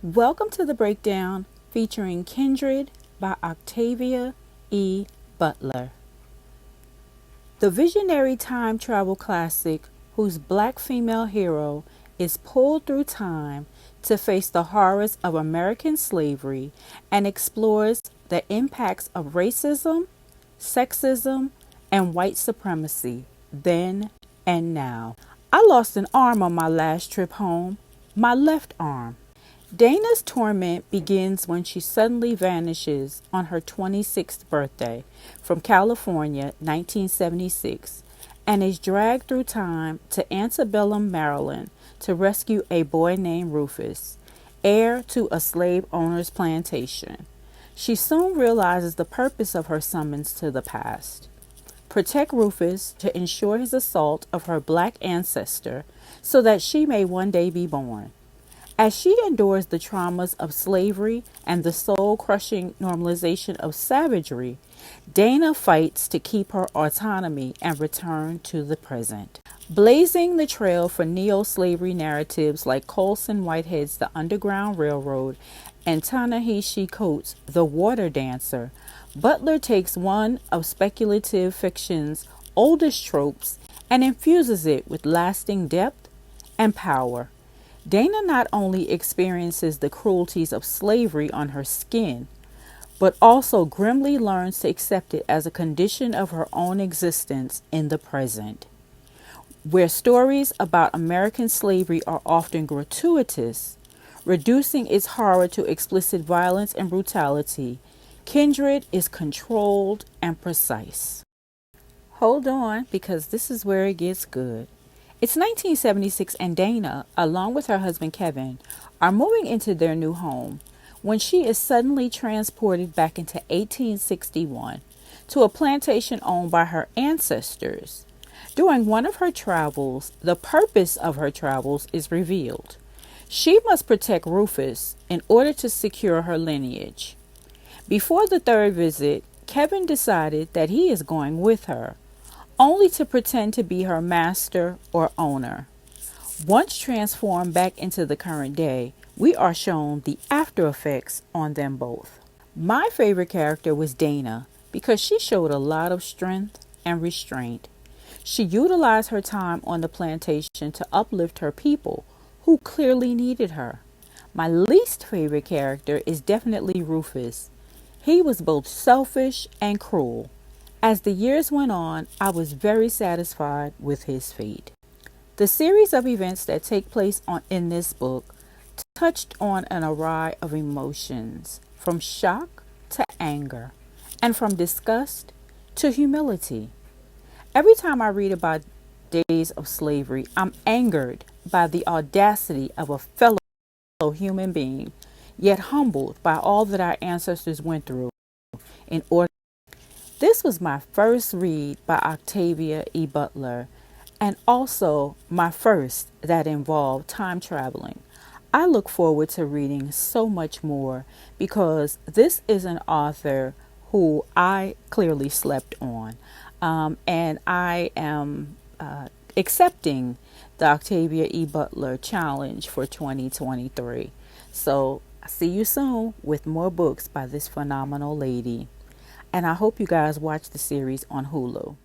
Welcome to the breakdown featuring Kindred by Octavia E. Butler. The visionary time travel classic whose black female hero is pulled through time to face the horrors of American slavery and explores the impacts of racism, sexism, and white supremacy then and now. I lost an arm on my last trip home, my left arm. Dana's torment begins when she suddenly vanishes on her 26th birthday from California, 1976, and is dragged through time to antebellum, Maryland, to rescue a boy named Rufus, heir to a slave owner's plantation. She soon realizes the purpose of her summons to the past. Protect Rufus to ensure his assault of her black ancestor so that she may one day be born. As she endures the traumas of slavery and the soul-crushing normalization of savagery, Dana fights to keep her autonomy and return to the present. Blazing the trail for neo-slavery narratives like Colson Whitehead's The Underground Railroad and Ta-Nehisi Coates' The Water Dancer, Butler takes one of speculative fiction's oldest tropes and infuses it with lasting depth and power. Dana not only experiences the cruelties of slavery on her skin, but also grimly learns to accept it as a condition of her own existence in the present. Where stories about American slavery are often gratuitous, reducing its horror to explicit violence and brutality, Kindred is controlled and precise. Hold on, because this is where it gets good. It's 1976 and Dana, along with her husband Kevin, are moving into their new home when she is suddenly transported back into 1861 to a plantation owned by her ancestors. During one of her travels, the purpose of her travels is revealed. She must protect Rufus in order to secure her lineage. Before the third visit, Kevin decided that he is going with her, only to pretend to be her master or owner. Once transformed back into the current day, we are shown the after effects on them both. My favorite character was Dana because she showed a lot of strength and restraint. She utilized her time on the plantation to uplift her people who clearly needed her. My least favorite character is definitely Rufus. He was both selfish and cruel. As the years went on, I was very satisfied with his fate. The series of events that take place in this book touched on an array of emotions, from shock to anger, and from disgust to humility. Every time I read about days of slavery, I'm angered by the audacity of a fellow human being, yet humbled by all that our ancestors went through in order. This was my first read by Octavia E. Butler, and also my first that involved time traveling. I look forward to reading so much more because this is an author who I clearly slept on. And I am accepting the Octavia E. Butler challenge for 2023. So I see you soon with more books by this phenomenal lady. And I hope you guys watch the series on Hulu.